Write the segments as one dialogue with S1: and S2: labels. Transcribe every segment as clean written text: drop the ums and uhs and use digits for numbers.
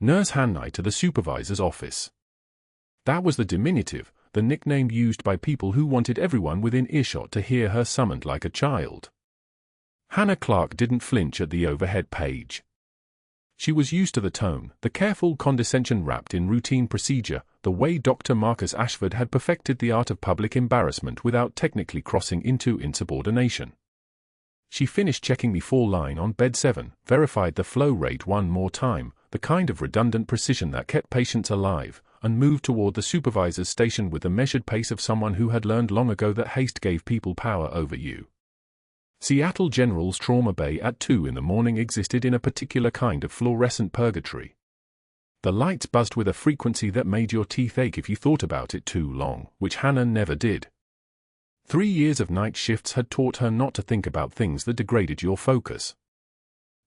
S1: Nurse Hannah to the supervisor's office. That was the diminutive, the nickname used by people who wanted everyone within earshot to hear her summoned like a child. Hannah Clarke didn't flinch at the overhead page. She was used to the tone, the careful condescension wrapped in routine procedure, the way Dr. Marcus Ashford had perfected the art of public embarrassment without technically crossing into insubordination. She finished checking the fall line on bed 7, verified the flow rate one more time, the kind of redundant precision that kept patients alive, and moved toward the supervisor's station with the measured pace of someone who had learned long ago that haste gave people power over you. Seattle General's trauma bay at 2 in the morning existed in a particular kind of fluorescent purgatory. The lights buzzed with a frequency that made your teeth ache if you thought about it too long, which Hannah never did. 3 years of night shifts had taught her not to think about things that degraded your focus.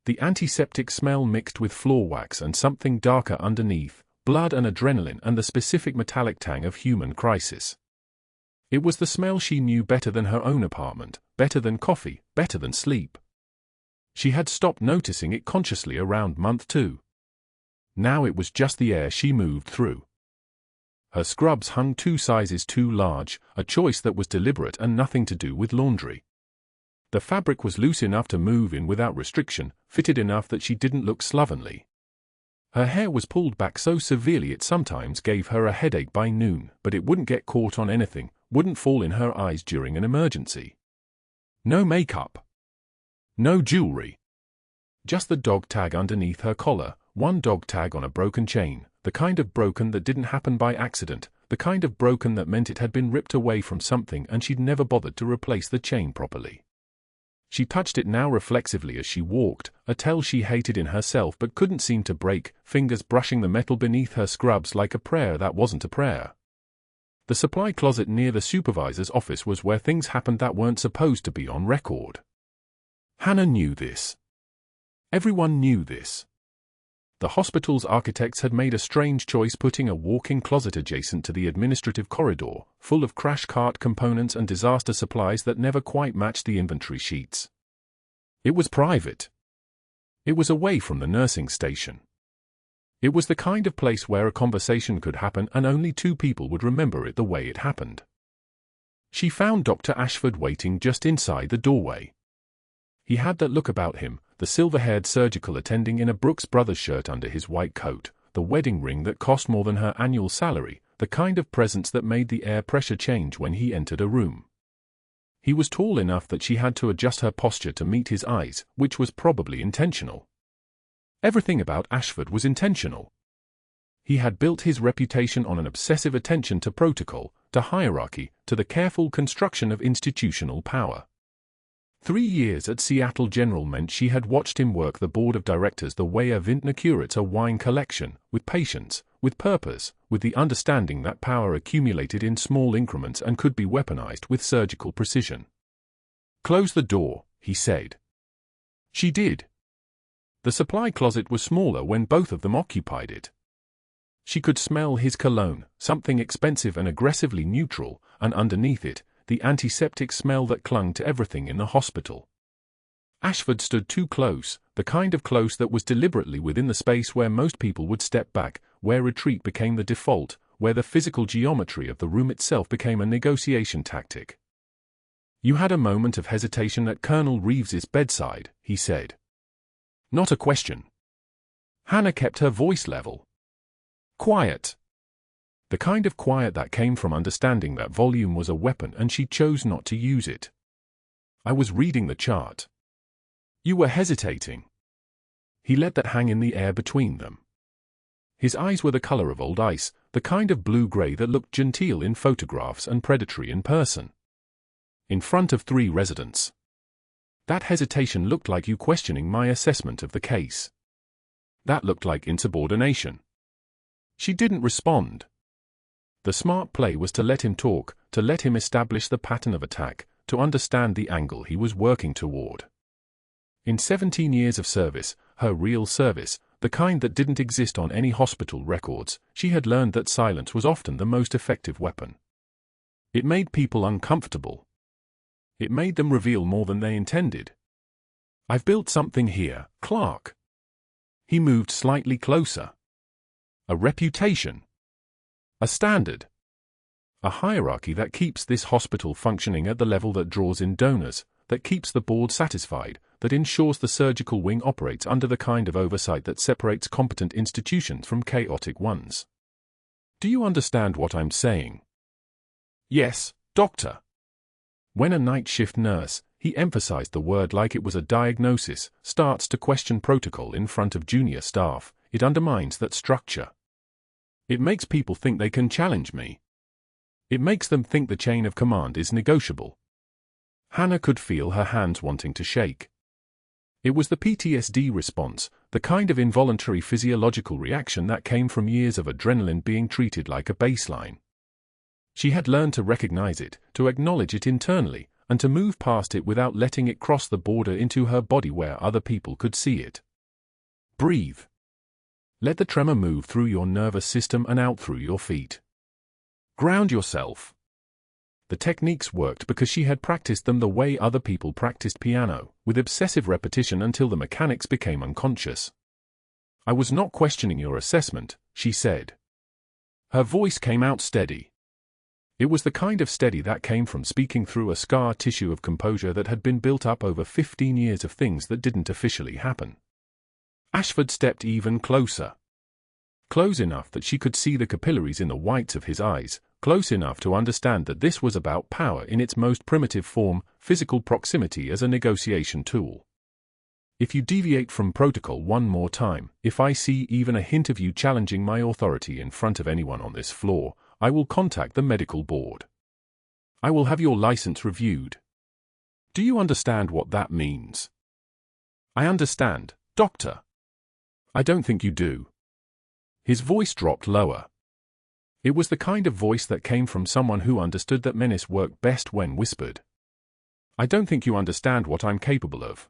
S1: The antiseptic smell mixed with floor wax and something darker underneath, blood and adrenaline and the specific metallic tang of human crisis. It was the smell she knew better than her own apartment, better than coffee, better than sleep. She had stopped noticing it consciously around month 2. Now it was just the air she moved through. Her scrubs hung 2 sizes too large, a choice that was deliberate and nothing to do with laundry. The fabric was loose enough to move in without restriction, fitted enough that she didn't look slovenly. Her hair was pulled back so severely it sometimes gave her a headache by noon, but it wouldn't get caught on anything, wouldn't fall in her eyes during an emergency. No makeup. No jewelry. Just the dog tag underneath her collar, one dog tag on a broken chain, the kind of broken that didn't happen by accident, the kind of broken that meant it had been ripped away from something and she'd never bothered to replace the chain properly. She touched it now reflexively as she walked, a tell she hated in herself but couldn't seem to break, fingers brushing the metal beneath her scrubs like a prayer that wasn't a prayer. The supply closet near the supervisor's office was where things happened that weren't supposed to be on record. Hannah knew this. Everyone knew this. The hospital's architects had made a strange choice putting a walk-in closet adjacent to the administrative corridor, full of crash cart components and disaster supplies that never quite matched the inventory sheets. It was private. It was away from the nursing station. It was the kind of place where a conversation could happen and only 2 people would remember it the way it happened. She found Dr. Ashford waiting just inside the doorway. He had that look about him, the silver-haired surgical attending in a Brooks Brothers shirt under his white coat, the wedding ring that cost more than her annual salary, the kind of presence that made the air pressure change when he entered a room. He was tall enough that she had to adjust her posture to meet his eyes, which was probably intentional. Everything about Ashford was intentional. He had built his reputation on an obsessive attention to protocol, to hierarchy, to the careful construction of institutional power. 3 years at Seattle General meant she had watched him work the board of directors the way a vintner curates a wine collection, with patience, with purpose, with the understanding that power accumulated in small increments and could be weaponized with surgical precision. "Close the door," he said. She did. The supply closet was smaller when both of them occupied it. She could smell his cologne, something expensive and aggressively neutral, and underneath it, the antiseptic smell that clung to everything in the hospital. Ashford stood too close, the kind of close that was deliberately within the space where most people would step back, where retreat became the default, where the physical geometry of the room itself became a negotiation tactic. "You had a moment of hesitation at Colonel Reeves's bedside," he said. "Not a question." Hannah kept her voice level. Quiet. The kind of quiet that came from understanding that volume was a weapon and she chose not to use it. "I was reading the chart." "You were hesitating." He let that hang in the air between them. His eyes were the color of old ice, the kind of blue-gray that looked genteel in photographs and predatory in person. In front of 3 residents. "That hesitation looked like you questioning my assessment of the case." "That looked like insubordination." She didn't respond. The smart play was to let him talk, to let him establish the pattern of attack, to understand the angle he was working toward. In 17 years of service, her real service, the kind that didn't exist on any hospital records, she had learned that silence was often the most effective weapon. It made people uncomfortable. It made them reveal more than they intended. "I've built something here, Clarke." He moved slightly closer. A reputation. A standard. A hierarchy that keeps this hospital functioning at the level that draws in donors, that keeps the board satisfied, that ensures the surgical wing operates under the kind of oversight that separates competent institutions from chaotic ones. Do you understand what I'm saying?
S2: Yes, doctor.
S1: When a night shift nurse, he emphasized the word like it was a diagnosis, starts to question protocol in front of junior staff, it undermines that structure. It makes people think they can challenge me. It makes them think the chain of command is negotiable. Hannah could feel her hands wanting to shake. It was the PTSD response, the kind of involuntary physiological reaction that came from years of adrenaline being treated like a baseline. She had learned to recognize it, to acknowledge it internally, and to move past it without letting it cross the border into her body where other people could see it. Breathe. Let the tremor move through your nervous system and out through your feet. Ground yourself. The techniques worked because she had practiced them the way other people practiced piano, with obsessive repetition until the mechanics became unconscious. I was not questioning your assessment, she said. Her voice came out steady. It was the kind of steady that came from speaking through a scar tissue of composure that had been built up over 15 years of things that didn't officially happen. Ashford stepped even closer. Close enough that she could see the capillaries in the whites of his eyes, close enough to understand that this was about power in its most primitive form, physical proximity as a negotiation tool. If you deviate from protocol one more time, if I see even a hint of you challenging my authority in front of anyone on this floor, I will contact the medical board. I will have your license reviewed. Do you understand what that means?
S2: I understand, doctor.
S1: I don't think you do. His voice dropped lower. It was the kind of voice that came from someone who understood that menace worked best when whispered. I don't think you understand what I'm capable of.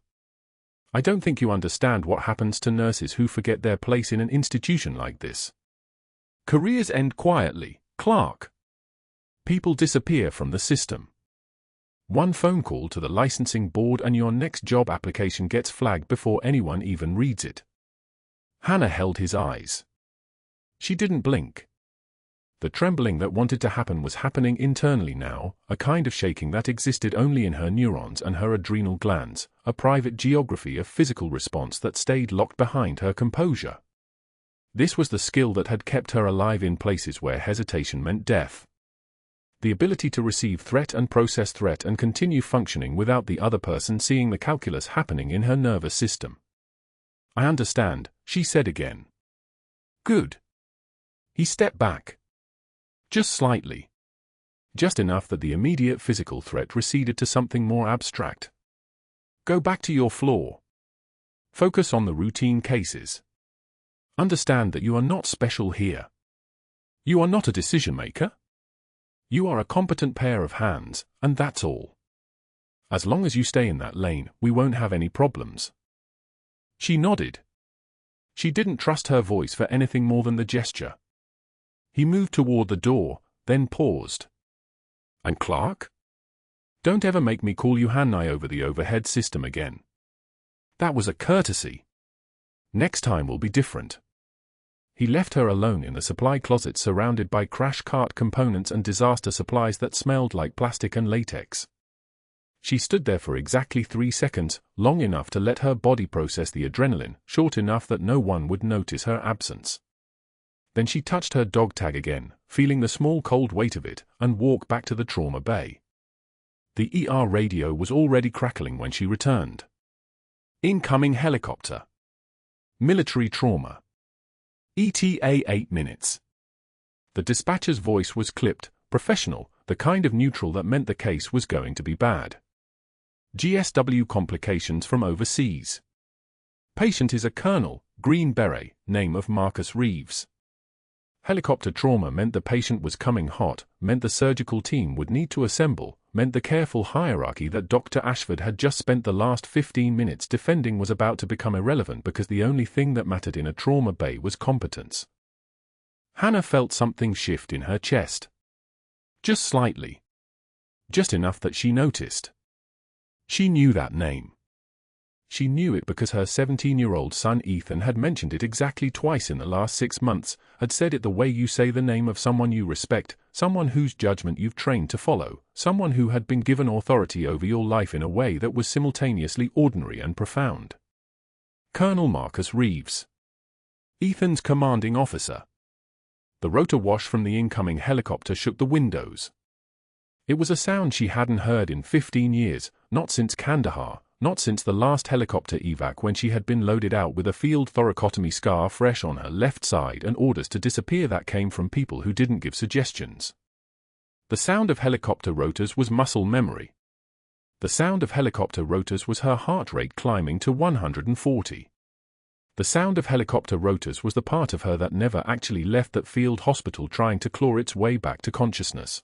S1: I don't think you understand what happens to nurses who forget their place in an institution like this. Careers end quietly, Clarke. People disappear from the system. One phone call to the licensing board and your next job application gets flagged before anyone even reads it. Hannah held his eyes. She didn't blink. The trembling that wanted to happen was happening internally now, a kind of shaking that existed only in her neurons and her adrenal glands, a private geography of physical response that stayed locked behind her composure. This was the skill that had kept her alive in places where hesitation meant death. The ability to receive threat and process threat and continue functioning without the other person seeing the calculus happening in her nervous system. I understand, she said again. Good. He stepped back. Just slightly. Just enough that the immediate physical threat receded to something more abstract. Go back to your floor. Focus on the routine cases. Understand that you are not special here. You are not a decision maker. You are a competent pair of hands, and that's all. As long as you stay in that lane, we won't have any problems. She nodded. She didn't trust her voice for anything more than the gesture. He moved toward the door, then paused. And Clarke? Don't ever make me call you Hannah over the overhead system again. That was a courtesy. Next time will be different. He left her alone in the supply closet surrounded by crash cart components and disaster supplies that smelled like plastic and latex. She stood there for exactly 3 seconds, long enough to let her body process the adrenaline, short enough that no one would notice her absence. Then she touched her dog tag again, feeling the small cold weight of it, and walked back to the trauma bay. The ER radio was already crackling when she returned. Incoming helicopter. Military trauma. ETA 8 minutes. The dispatcher's voice was clipped, professional, the kind of neutral that meant the case was going to be bad. GSW complications from overseas. Patient is a colonel, Green Beret, name of Marcus Reeves. Helicopter trauma meant the patient was coming hot, meant the surgical team would need to assemble, meant the careful hierarchy that Dr. Ashford had just spent the last 15 minutes defending was about to become irrelevant because the only thing that mattered in a trauma bay was competence. Hannah felt something shift in her chest. Just slightly. Just enough that she noticed. She knew that name. She knew it because her 17-year-old son Ethan had mentioned it exactly twice in the last 6 months, had said it the way you say the name of someone you respect, someone whose judgment you've trained to follow, someone who had been given authority over your life in a way that was simultaneously ordinary and profound. Colonel Marcus Reeves. Ethan's commanding officer. The rotor wash from the incoming helicopter shook the windows. It was a sound she hadn't heard in 15 years, not since Kandahar, not since the last helicopter evac when she had been loaded out with a field thoracotomy scar fresh on her left side and orders to disappear that came from people who didn't give suggestions. The sound of helicopter rotors was muscle memory. The sound of helicopter rotors was her heart rate climbing to 140. The sound of helicopter rotors was the part of her that never actually left that field hospital trying to claw its way back to consciousness.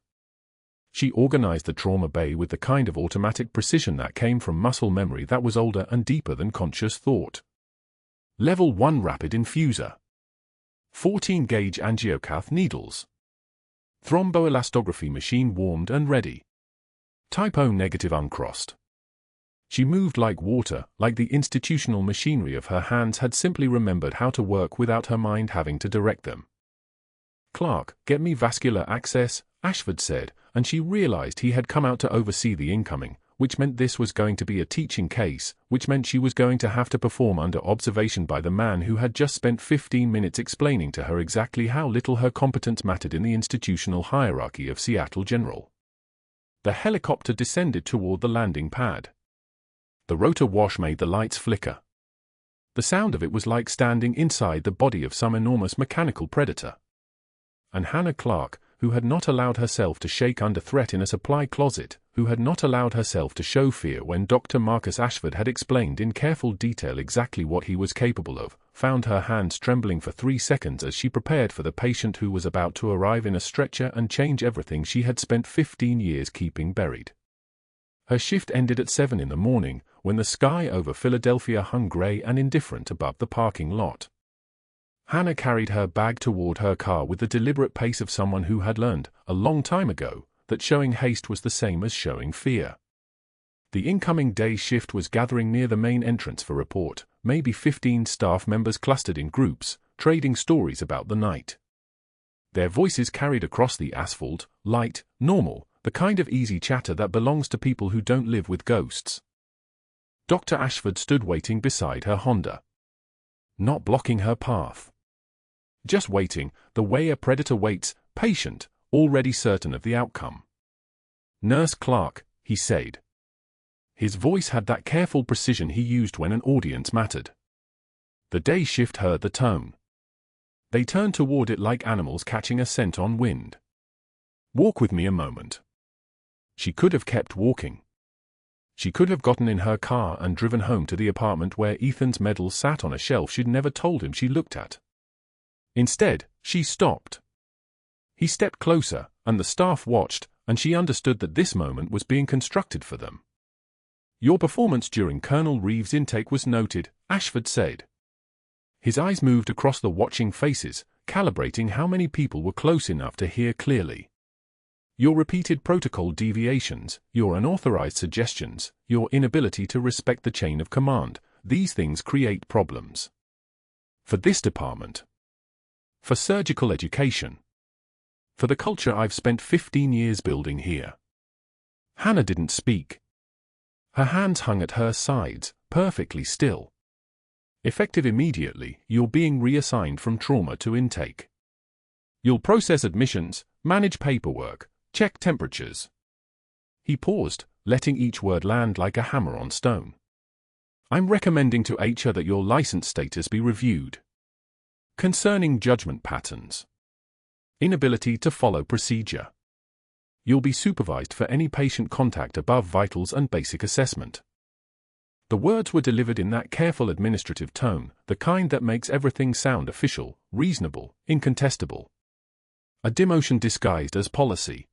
S1: She organized the trauma bay with the kind of automatic precision that came from muscle memory that was older and deeper than conscious thought. Level 1 rapid infuser. 14-gauge angiocath needles. Thromboelastography machine warmed and ready. Type O negative uncrossed. She moved like water, like the institutional machinery of her hands had simply remembered how to work without her mind having to direct them. "Clarke, get me vascular access," Ashford said, and she realized he had come out to oversee the incoming, which meant this was going to be a teaching case, which meant she was going to have to perform under observation by the man who had just spent 15 minutes explaining to her exactly how little her competence mattered in the institutional hierarchy of Seattle General. The helicopter descended toward the landing pad. The rotor wash made the lights flicker. The sound of it was like standing inside the body of some enormous mechanical predator. And Hannah Clarke, who had not allowed herself to shake under threat in a supply closet, who had not allowed herself to show fear when Dr. Marcus Ashford had explained in careful detail exactly what he was capable of, found her hands trembling for 3 seconds as she prepared for the patient who was about to arrive in a stretcher and change everything she had spent 15 years keeping buried. Her shift ended at 7 in the morning, when the sky over Philadelphia hung gray and indifferent above the parking lot. Hannah carried her bag toward her car with the deliberate pace of someone who had learned, a long time ago, that showing haste was the same as showing fear. The incoming day shift was gathering near the main entrance for report, maybe 15 staff members clustered in groups, trading stories about the night. Their voices carried across the asphalt, light, normal, the kind of easy chatter that belongs to people who don't live with ghosts. Dr. Ashford stood waiting beside her Honda. Not blocking her path. Just waiting, the way a predator waits, patient, already certain of the outcome. "Nurse Clarke," he said. His voice had that careful precision he used when an audience mattered. The day shift heard the tone. They turned toward it like animals catching a scent on wind. "Walk with me a moment." She could have kept walking. She could have gotten in her car and driven home to the apartment where Ethan's medals sat on a shelf she'd never told him she looked at. Instead, she stopped. He stepped closer, and the staff watched, and she understood that this moment was being constructed for them. "Your performance during Colonel Reeves' intake was noted," Ashford said. His eyes moved across the watching faces, calibrating how many people were close enough to hear clearly. "Your repeated protocol deviations, your unauthorized suggestions, your inability to respect the chain of command, these things create problems. For this department. For surgical education. For the culture I've spent 15 years building here." Hannah didn't speak. Her hands hung at her sides, perfectly still. "Effective immediately, you're being reassigned from trauma to intake. You'll process admissions, manage paperwork, check temperatures." He paused, letting each word land like a hammer on stone. "I'm recommending to HR that your license status be reviewed. Concerning judgment patterns. Inability to follow procedure. You'll be supervised for any patient contact above vitals and basic assessment." The words were delivered in that careful administrative tone, the kind that makes everything sound official, reasonable, incontestable. A demotion disguised as policy.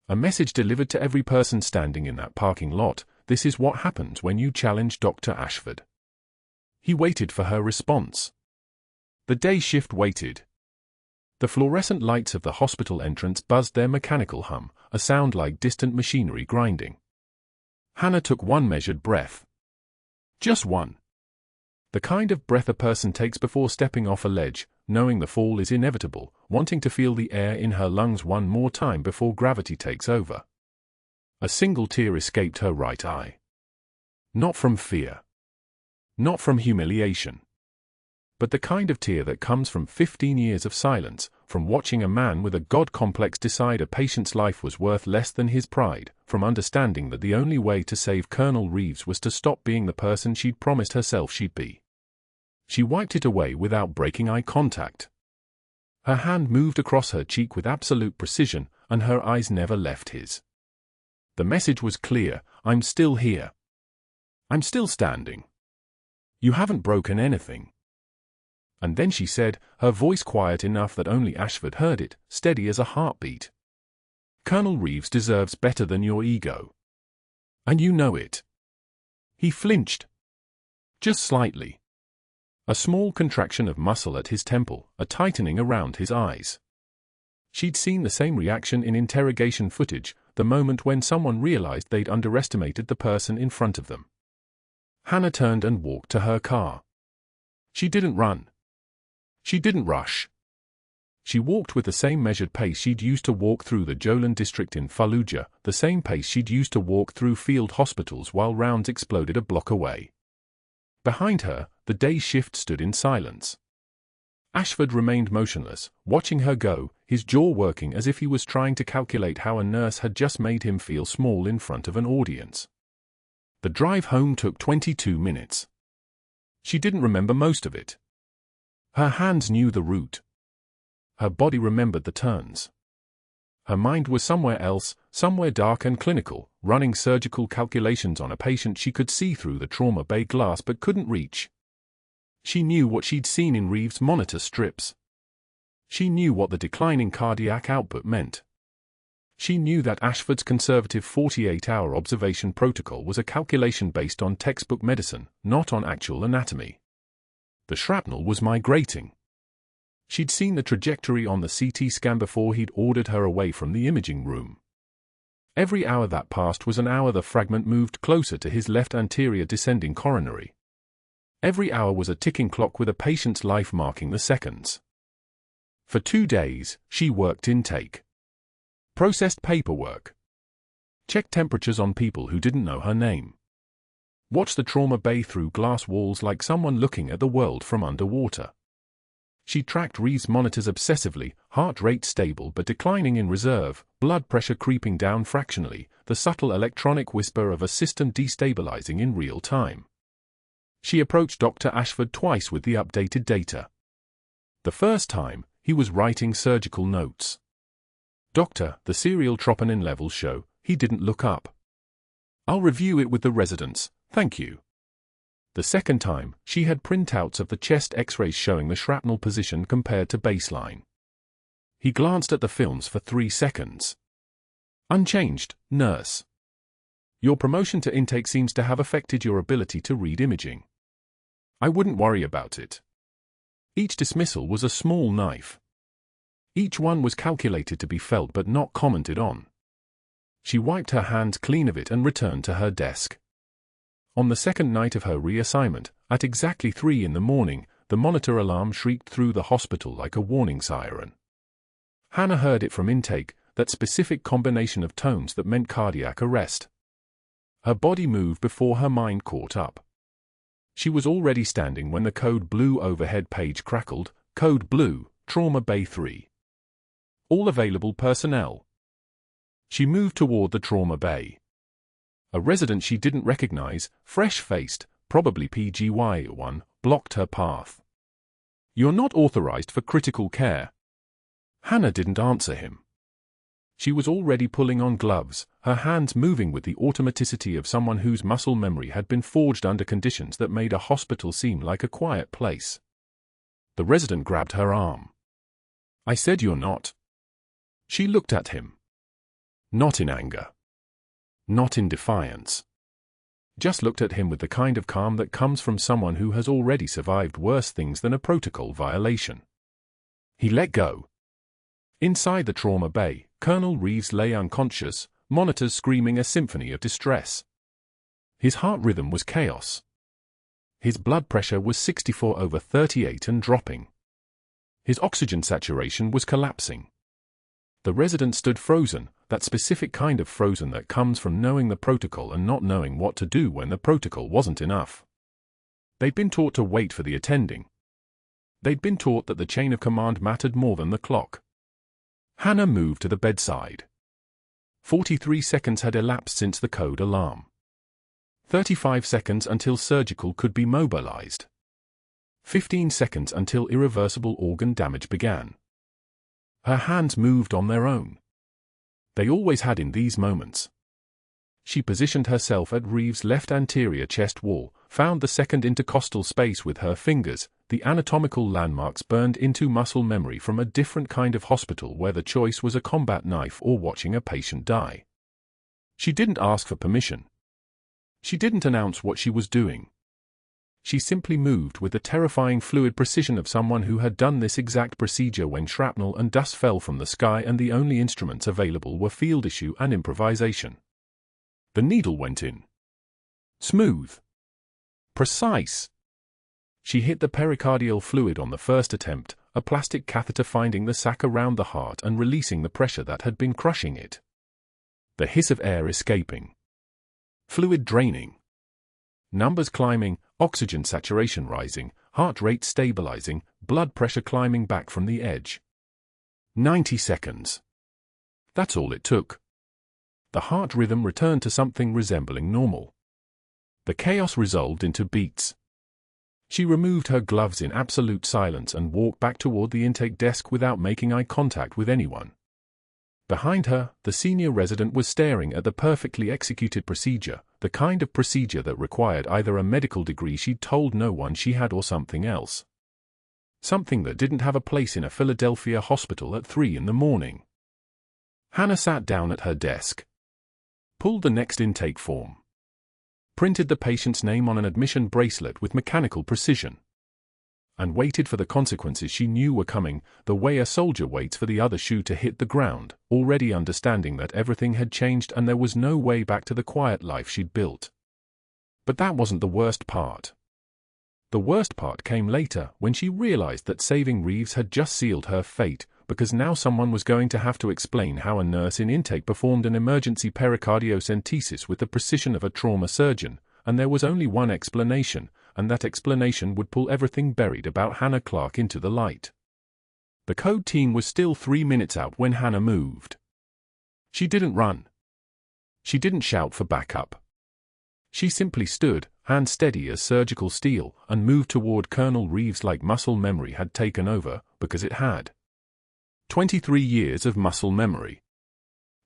S1: A message delivered to every person standing in that parking lot: this is what happens when you challenge Dr. Ashford. He waited for her response. The day shift waited. The fluorescent lights of the hospital entrance buzzed their mechanical hum, a sound like distant machinery grinding. Hannah took one measured breath. Just one. The kind of breath a person takes before stepping off a ledge, knowing the fall is inevitable, wanting to feel the air in her lungs one more time before gravity takes over. A single tear escaped her right eye. Not from fear. Not from humiliation. But the kind of tear that comes from 15 years of silence, from watching a man with a God complex decide a patient's life was worth less than his pride, from understanding that the only way to save Colonel Reeves was to stop being the person she'd promised herself she'd be. She wiped it away without breaking eye contact. Her hand moved across her cheek with absolute precision, and her eyes never left his. The message was clear: I'm still here. I'm still standing. You haven't broken anything. And then she said, her voice quiet enough that only Ashford heard it, steady as a heartbeat. Colonel Reeves deserves better than your ego. And you know it. He flinched. Just slightly. A small contraction of muscle at his temple, a tightening around his eyes. She'd seen the same reaction in interrogation footage, the moment when someone realized they'd underestimated the person in front of them. Hannah turned and walked to her car. She didn't run. She didn't rush. She walked with the same measured pace she'd used to walk through the Jolan district in Fallujah, the same pace she'd used to walk through field hospitals while rounds exploded a block away. Behind her, the day shift stood in silence. Ashford remained motionless, watching her go, his jaw working as if he was trying to calculate how a nurse had just made him feel small in front of an audience. The drive home took 22 minutes. She didn't remember most of it. Her hands knew the route. Her body remembered the turns. Her mind was somewhere else, somewhere dark and clinical, running surgical calculations on a patient she could see through the trauma bay glass but couldn't reach. She knew what she'd seen in Reeves' monitor strips. She knew what the declining cardiac output meant. She knew that Ashford's conservative 48-hour observation protocol was a calculation based on textbook medicine, not on actual anatomy. The shrapnel was migrating. She'd seen the trajectory on the CT scan before he'd ordered her away from the imaging room. Every hour that passed was an hour the fragment moved closer to his left anterior descending coronary. Every hour was a ticking clock with a patient's life marking the seconds. For 2 days, she worked intake. Processed paperwork. Checked temperatures on people who didn't know her name. Watched the trauma bay through glass walls like someone looking at the world from underwater. She tracked Reeves' monitors obsessively, heart rate stable but declining in reserve, blood pressure creeping down fractionally, the subtle electronic whisper of a system destabilizing in real time. She approached Dr. Ashford twice with the updated data. The first time, he was writing surgical notes. "Doctor, the serial troponin levels show," he didn't look up. "I'll review it with the residents, thank you." The second time, she had printouts of the chest x-rays showing the shrapnel position compared to baseline. He glanced at the films for 3 seconds. "Unchanged, nurse. Your promotion to intake seems to have affected your ability to read imaging. I wouldn't worry about it." Each dismissal was a small knife. Each one was calculated to be felt but not commented on. She wiped her hands clean of it and returned to her desk. On the second night of her reassignment, at exactly 3 in the morning, the monitor alarm shrieked through the hospital like a warning siren. Hannah heard it from intake, that specific combination of tones that meant cardiac arrest. Her body moved before her mind caught up. She was already standing when the code blue overhead page crackled, "Code blue, Trauma Bay 3. All available personnel." She moved toward the trauma bay. A resident she didn't recognize, fresh-faced, probably PGY1, blocked her path. "You're not authorized for critical care." Hannah didn't answer him. She was already pulling on gloves, her hands moving with the automaticity of someone whose muscle memory had been forged under conditions that made a hospital seem like a quiet place. The resident grabbed her arm. "I said you're not." She looked at him. Not in anger. Not in defiance. Just looked at him with the kind of calm that comes from someone who has already survived worse things than a protocol violation. He let go. Inside the trauma bay, Colonel Reeves lay unconscious, monitors screaming a symphony of distress. His heart rhythm was chaos. His blood pressure was 64/38 and dropping. His oxygen saturation was collapsing. The resident stood frozen, that specific kind of frozen that comes from knowing the protocol and not knowing what to do when the protocol wasn't enough. They'd been taught to wait for the attending. They'd been taught that the chain of command mattered more than the clock. Hannah moved to the bedside. 43 seconds had elapsed since the code alarm. 35 seconds until surgical could be mobilized. 15 seconds until irreversible organ damage began. Her hands moved on their own. They always had in these moments. She positioned herself at Reeves' left anterior chest wall, found the second intercostal space with her fingers, the anatomical landmarks burned into muscle memory from a different kind of hospital where the choice was a combat knife or watching a patient die. She didn't ask for permission. She didn't announce what she was doing. She simply moved with the terrifying fluid precision of someone who had done this exact procedure when shrapnel and dust fell from the sky and the only instruments available were field issue and improvisation. The needle went in. Smooth. Precise. She hit the pericardial fluid on the first attempt, a plastic catheter finding the sac around the heart and releasing the pressure that had been crushing it. The hiss of air escaping. Fluid draining. Numbers climbing, oxygen saturation rising, heart rate stabilizing, blood pressure climbing back from the edge. 90 seconds. That's all it took. The heart rhythm returned to something resembling normal. The chaos resolved into beats. She removed her gloves in absolute silence and walked back toward the intake desk without making eye contact with anyone. Behind her, the senior resident was staring at the perfectly executed procedure, the kind of procedure that required either a medical degree she'd told no one she had or something else. Something that didn't have a place in a Philadelphia hospital at 3 in the morning. Hannah sat down at her desk. Pulled the next intake form. Printed the patient's name on an admission bracelet with mechanical precision. And waited for the consequences she knew were coming, the way a soldier waits for the other shoe to hit the ground, already understanding that everything had changed and there was no way back to the quiet life she'd built. But that wasn't the worst part. The worst part came later, when she realized that saving Reeves had just sealed her fate, because now someone was going to have to explain how a nurse in intake performed an emergency pericardiocentesis with the precision of a trauma surgeon, and there was only one explanation, and that explanation would pull everything buried about Hannah Clarke into the light. The code team was still 3 minutes out when Hannah moved. She didn't run. She didn't shout for backup. She simply stood, hands steady as surgical steel, and moved toward Colonel Reeves like muscle memory had taken over, because it had. 23 years of muscle memory.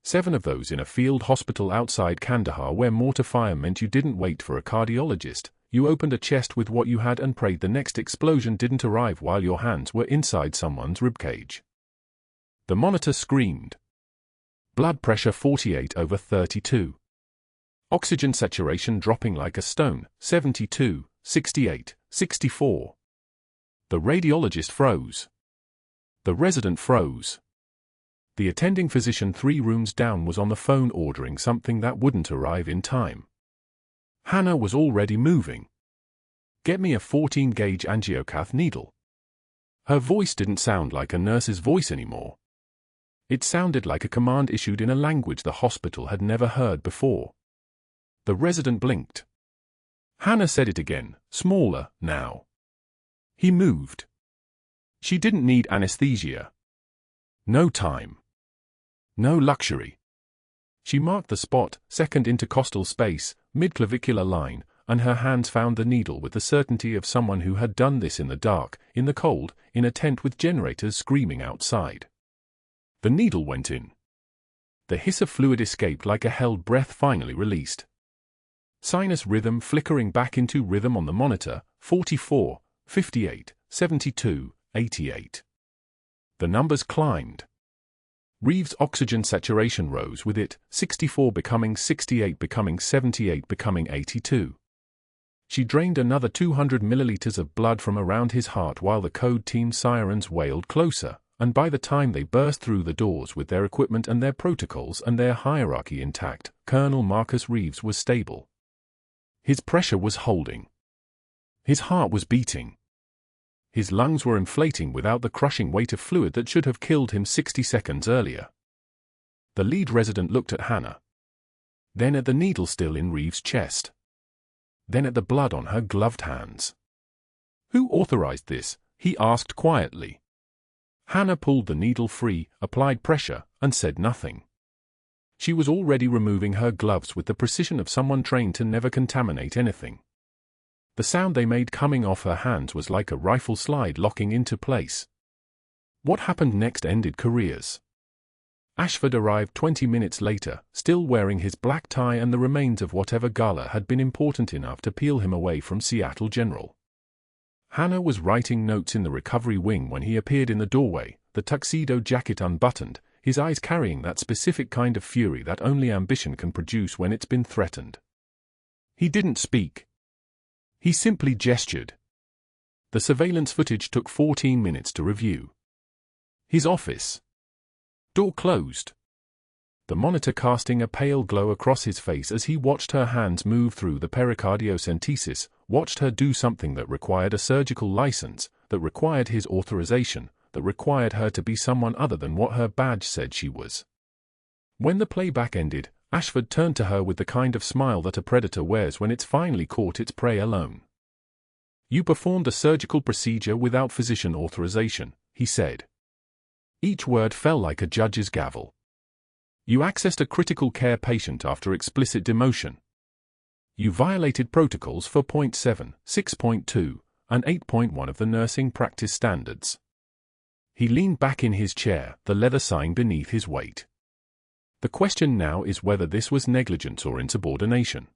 S1: 7 of those in a field hospital outside Kandahar where mortar fire meant you didn't wait for a cardiologist. You opened a chest with what you had and prayed the next explosion didn't arrive while your hands were inside someone's ribcage. The monitor screamed. Blood pressure 48/32. Oxygen saturation dropping like a stone, 72, 68, 64. The radiologist froze. The resident froze. The attending physician 3 rooms down was on the phone ordering something that wouldn't arrive in time. Hannah was already moving. Get me a 14-gauge angiocath needle. Her voice didn't sound like a nurse's voice anymore. It sounded like a command issued in a language the hospital had never heard before. The resident blinked. Hannah said it again, smaller, now. He moved. She didn't need anesthesia. No time. No luxury. She marked the spot, second intercostal space, mid-clavicular line, and her hands found the needle with the certainty of someone who had done this in the dark, in the cold, in a tent with generators screaming outside. The needle went in. The hiss of fluid escaped like a held breath finally released. Sinus rhythm flickering back into rhythm on the monitor, 44, 58, 72, 88. The numbers climbed. Reeves' oxygen saturation rose with it, 64 becoming 68 becoming 78 becoming 82. She drained another 200 milliliters of blood from around his heart while the code team sirens wailed closer, and by the time they burst through the doors with their equipment and their protocols and their hierarchy intact, Colonel Marcus Reeves was stable. His pressure was holding. His heart was beating. His lungs were inflating without the crushing weight of fluid that should have killed him 60 seconds earlier. The lead resident looked at Hannah. Then at the needle still in Reeves' chest. Then at the blood on her gloved hands. "Who authorized this?" he asked quietly. Hannah pulled the needle free, applied pressure, and said nothing. She was already removing her gloves with the precision of someone trained to never contaminate anything. The sound they made coming off her hands was like a rifle slide locking into place. What happened next ended careers. Ashford arrived 20 minutes later, still wearing his black tie and the remains of whatever gala had been important enough to peel him away from Seattle General. Hannah was writing notes in the recovery wing when he appeared in the doorway, the tuxedo jacket unbuttoned, his eyes carrying that specific kind of fury that only ambition can produce when it's been threatened. He didn't speak. He simply gestured. The surveillance footage took 14 minutes to review. His office. Door closed. The monitor casting a pale glow across his face as he watched her hands move through the pericardiocentesis, watched her do something that required a surgical license, that required his authorization, that required her to be someone other than what her badge said she was. When the playback ended, Ashford turned to her with the kind of smile that a predator wears when it's finally caught its prey alone. "You performed a surgical procedure without physician authorization," he said. Each word fell like a judge's gavel. "You accessed a critical care patient after explicit demotion. You violated protocols for 0.7, 6.2, and 8.1 of the nursing practice standards." He leaned back in his chair, the leather sighing beneath his weight. "The question now is whether this was negligence or insubordination.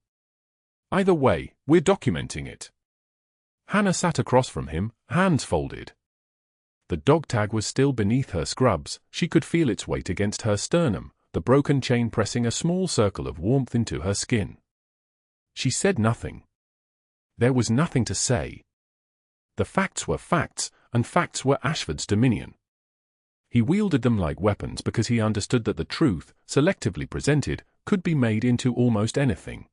S1: Either way, we're documenting it." Hannah sat across from him, hands folded. The dog tag was still beneath her scrubs, she could feel its weight against her sternum, the broken chain pressing a small circle of warmth into her skin. She said nothing. There was nothing to say. The facts were facts, and facts were Ashford's dominion. He wielded them like weapons because he understood that the truth, selectively presented, could be made into almost anything.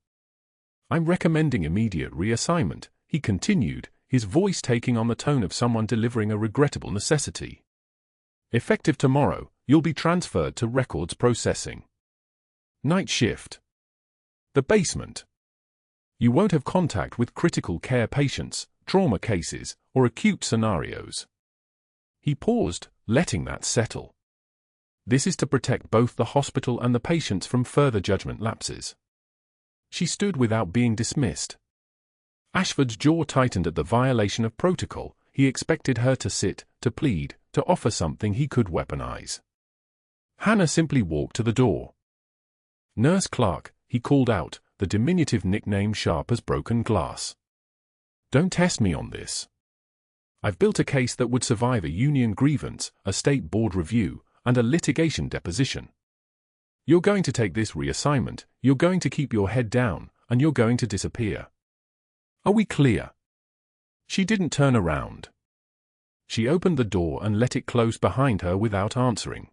S1: "I'm recommending immediate reassignment," he continued, his voice taking on the tone of someone delivering a regrettable necessity. "Effective tomorrow, you'll be transferred to records processing. Night shift. The basement. You won't have contact with critical care patients, trauma cases, or acute scenarios." He paused, letting that settle. "This is to protect both the hospital and the patients from further judgment lapses." She stood without being dismissed. Ashford's jaw tightened at the violation of protocol. He expected her to sit, to plead, to offer something he could weaponize. Hannah simply walked to the door. "Nurse Clarke," he called out, the diminutive nickname sharp as broken glass. "Don't test me on this. I've built a case that would survive a union grievance, a state board review, and a litigation deposition. You're going to take this reassignment, you're going to keep your head down, and you're going to disappear. Are we clear?" She didn't turn around. She opened the door and let it close behind her without answering.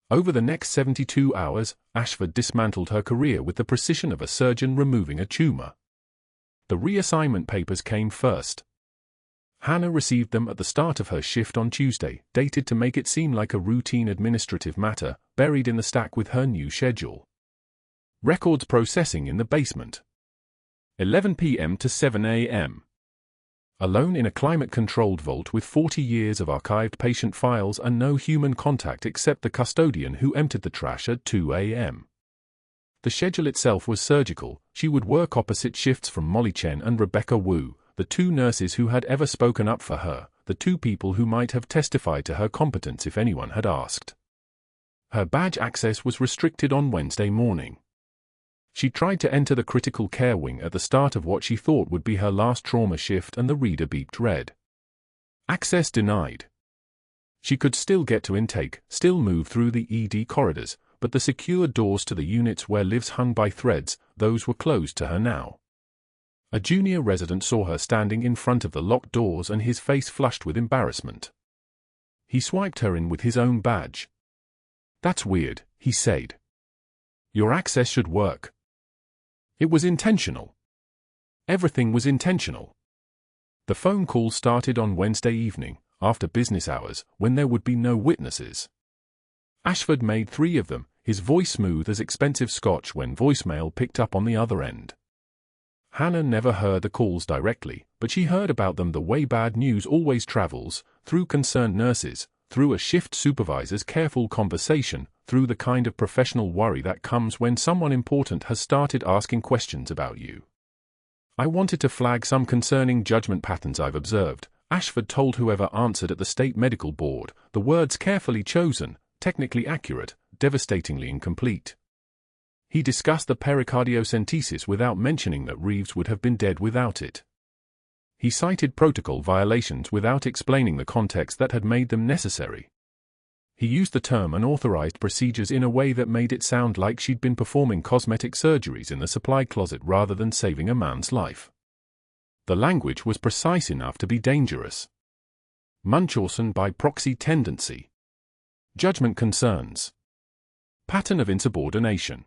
S1: Over the next 72 hours, Ashford dismantled her career with the precision of a surgeon removing a tumor. The reassignment papers came first. Hannah received them at the start of her shift on Tuesday, dated to make it seem like a routine administrative matter, buried in the stack with her new schedule. Records processing in the basement. 11 p.m. to 7 a.m. Alone in a climate-controlled vault with 40 years of archived patient files and no human contact except the custodian who emptied the trash at 2 a.m. The schedule itself was surgical. She would work opposite shifts from Molly Chen and Rebecca Wu, the two nurses who had ever spoken up for her, the two people who might have testified to her competence if anyone had asked. Her badge access was restricted on Wednesday morning. She tried to enter the critical care wing at the start of what she thought would be her last trauma shift and the reader beeped red. Access denied. She could still get to intake, still move through the ED corridors, but the secure doors to the units where lives hung by threads, those were closed to her now. A junior resident saw her standing in front of the locked doors and his face flushed with embarrassment. He swiped her in with his own badge. "That's weird," he said. "Your access should work." It was intentional. Everything was intentional. The phone call started on Wednesday evening, after business hours, when there would be no witnesses. Ashford made 3 of them, his voice smooth as expensive scotch when voicemail picked up on the other end. Hannah never heard the calls directly, but she heard about them the way bad news always travels, through concerned nurses, through a shift supervisor's careful conversation, through the kind of professional worry that comes when someone important has started asking questions about you. I wanted to flag some concerning judgment patterns I've observed, Ashford told whoever answered at the State Medical Board, the words carefully chosen, technically accurate, devastatingly incomplete. He discussed the pericardiocentesis without mentioning that Reeves would have been dead without it. He cited protocol violations without explaining the context that had made them necessary. He used the term unauthorized procedures in a way that made it sound like she'd been performing cosmetic surgeries in the supply closet rather than saving a man's life. The language was precise enough to be dangerous. Munchausen by proxy tendency. Judgment concerns. Pattern of insubordination.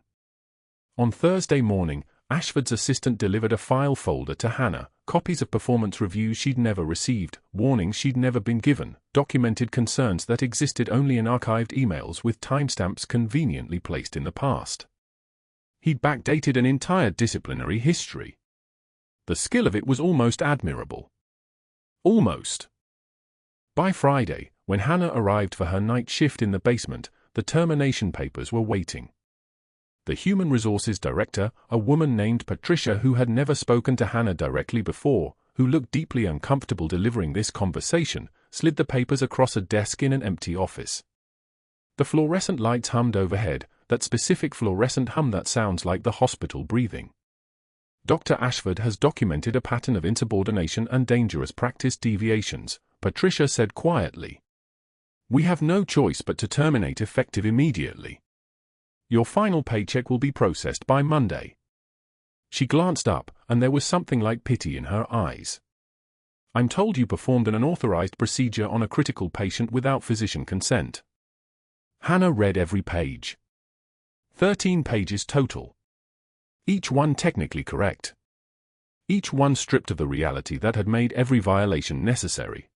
S1: On Thursday morning, Ashford's assistant delivered a file folder to Hannah, copies of performance reviews she'd never received, warnings she'd never been given, documented concerns that existed only in archived emails with timestamps conveniently placed in the past. He'd backdated an entire disciplinary history. The skill of it was almost admirable. Almost. By Friday, when Hannah arrived for her night shift in the basement, the termination papers were waiting. The Human Resources Director, a woman named Patricia who had never spoken to Hannah directly before, who looked deeply uncomfortable delivering this conversation, slid the papers across a desk in an empty office. The fluorescent lights hummed overhead, that specific fluorescent hum that sounds like the hospital breathing. Dr. Ashford has documented a pattern of insubordination and dangerous practice deviations, Patricia said quietly. We have no choice but to terminate effective immediately. Your final paycheck will be processed by Monday. She glanced up, and there was something like pity in her eyes. I'm told you performed an unauthorized procedure on a critical patient without physician consent. Hannah read every page. 13 pages total. Each one technically correct. Each one stripped of the reality that had made every violation necessary.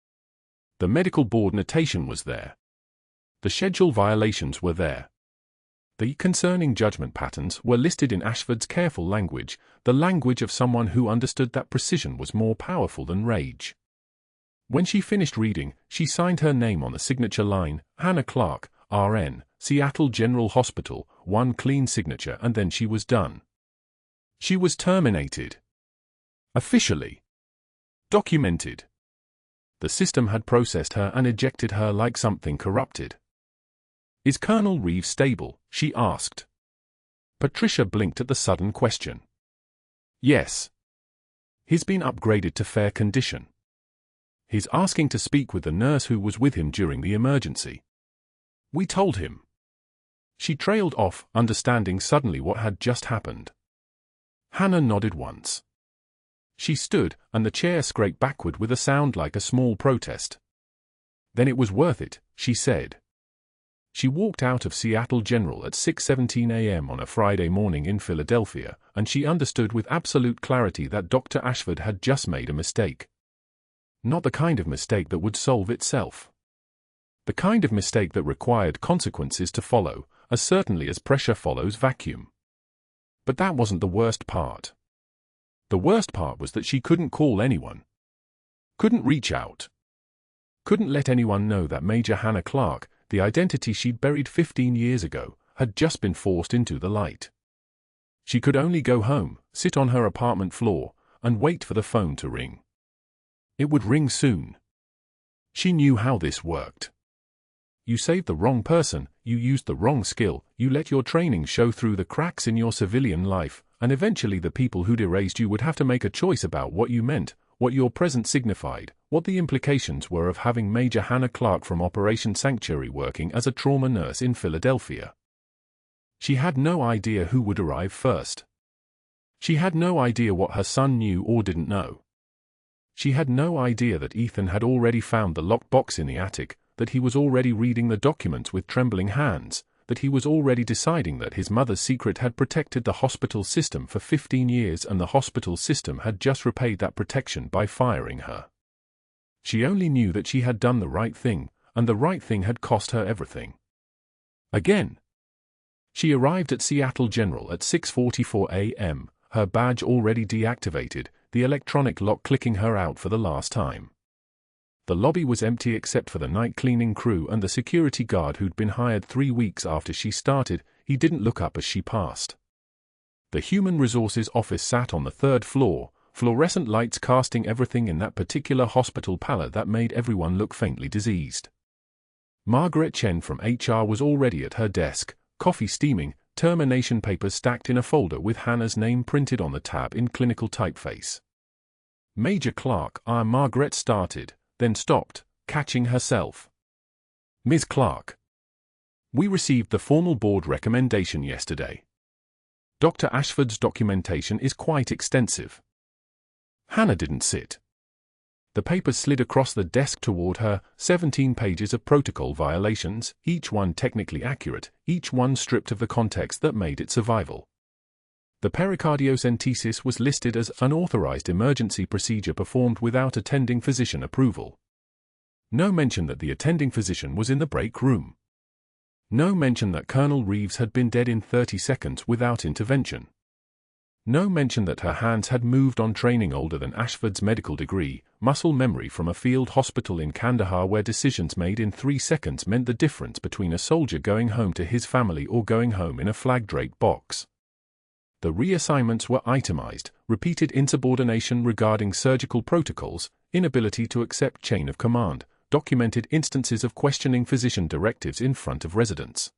S1: The medical board notation was there. The schedule violations were there. The concerning judgment patterns were listed in Ashford's careful language, the language of someone who understood that precision was more powerful than rage. When she finished reading, she signed her name on the signature line, Hannah Clarke, RN, Seattle General Hospital, one clean signature, and then she was done. She was terminated. Officially. Documented. The system had processed her and ejected her like something corrupted. Is Colonel Reeves stable? She asked. Patricia blinked at the sudden question. Yes. He's been upgraded to fair condition. He's asking to speak with the nurse who was with him during the emergency. We told him. She trailed off, understanding suddenly what had just happened. Hannah nodded once. She stood, and the chair scraped backward with a sound like a small protest. Then it was worth it, she said. She walked out of Seattle General at 6:17 a.m. on a Friday morning in Philadelphia, and she understood with absolute clarity that Dr. Ashford had just made a mistake. Not the kind of mistake that would solve itself. The kind of mistake that required consequences to follow, as certainly as pressure follows vacuum. But that wasn't the worst part. The worst part was that she couldn't call anyone. Couldn't reach out. Couldn't let anyone know that Major Hannah Clarke, the identity she'd buried 15 years ago, had just been forced into the light. She could only go home, sit on her apartment floor, and wait for the phone to ring. It would ring soon. She knew how this worked. You saved the wrong person, you used the wrong skill, you let your training show through the cracks in your civilian life, and eventually the people who'd erased you would have to make a choice about what you meant, what your present signified, what the implications were of having Major Hannah Clarke from Operation Sanctuary working as a trauma nurse in Philadelphia. She had no idea who would arrive first. She had no idea what her son knew or didn't know. She had no idea that Ethan had already found the locked box in the attic, that he was already reading the documents with trembling hands, that he was already deciding that his mother's secret had protected the hospital system for 15 years and the hospital system had just repaid that protection by firing her. She only knew that she had done the right thing, and the right thing had cost her everything. Again. She arrived at Seattle General at 6:44 a.m., her badge already deactivated, the electronic lock clicking her out for the last time. The lobby was empty except for the night cleaning crew and the security guard who'd been hired 3 weeks after she started. He didn't look up as she passed. The Human Resources office sat on the 3rd floor, fluorescent lights casting everything in that particular hospital pallor that made everyone look faintly diseased. Margaret Chen from HR was already at her desk, coffee steaming, termination papers stacked in a folder with Hannah's name printed on the tab in clinical typeface. Major Clarke, Margaret started, then stopped, catching herself. Ms. Clarke. We received the formal board recommendation yesterday. Dr. Ashford's documentation is quite extensive. Hannah didn't sit. The papers slid across the desk toward her, 17 pages of protocol violations, each one technically accurate, each one stripped of the context that made it survival. The pericardiocentesis was listed as unauthorized emergency procedure performed without attending physician approval. No mention that the attending physician was in the break room. No mention that Colonel Reeves had been dead in 30 seconds without intervention. No mention that her hands had moved on training older than Ashford's medical degree, muscle memory from a field hospital in Kandahar where decisions made in 3 seconds meant the difference between a soldier going home to his family or going home in a flag-draped box. The reassignments were itemized, repeated insubordination regarding surgical protocols, inability to accept chain of command, documented instances of questioning physician directives in front of residents.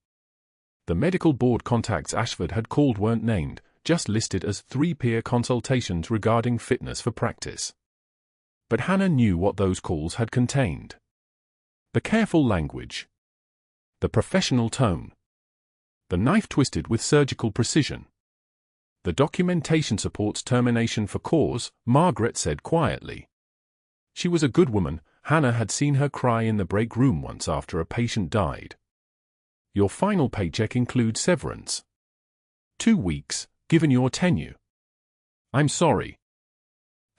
S1: The medical board contacts Ashford had called weren't named, just listed as 3 peer consultations regarding fitness for practice. But Hannah knew what those calls had contained. The careful language. The professional tone. The knife twisted with surgical precision. The documentation supports termination for cause, Margaret said quietly. She was a good woman. Hannah had seen her cry in the break room once after a patient died. Your final paycheck includes severance. 2 weeks, given your tenure. I'm sorry.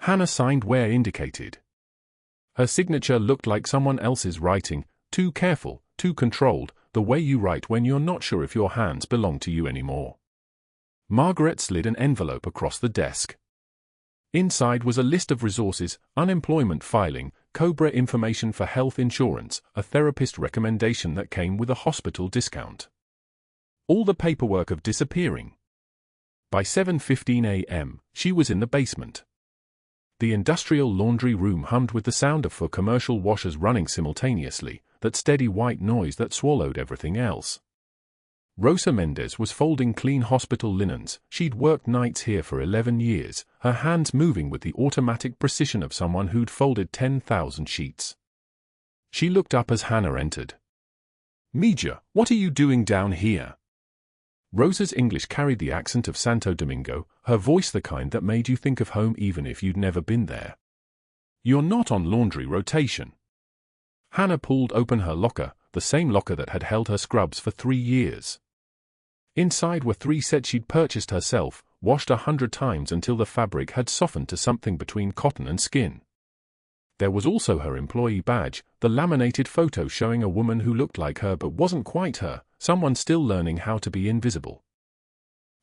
S1: Hannah signed where indicated. Her signature looked like someone else's writing, too careful, too controlled, the way you write when you're not sure if your hands belong to you anymore. Margaret slid an envelope across the desk. Inside was a list of resources, unemployment filing, COBRA information for health insurance, a therapist recommendation that came with a hospital discount. All the paperwork of disappearing. By 7:15 a.m., she was in the basement. The industrial laundry room hummed with the sound of 4 commercial washers running simultaneously, that steady white noise that swallowed everything else. Rosa Mendez was folding clean hospital linens. She'd worked nights here for 11 years, her hands moving with the automatic precision of someone who'd folded 10,000 sheets. She looked up as Hannah entered. Mija, what are you doing down here? Rosa's English carried the accent of Santo Domingo, her voice the kind that made you think of home even if you'd never been there. You're not on laundry rotation. Hannah pulled open her locker, the same locker that had held her scrubs for 3 years. Inside were 3 sets she'd purchased herself, washed 100 times until the fabric had softened to something between cotton and skin. There was also her employee badge, the laminated photo showing a woman who looked like her but wasn't quite her, someone still learning how to be invisible.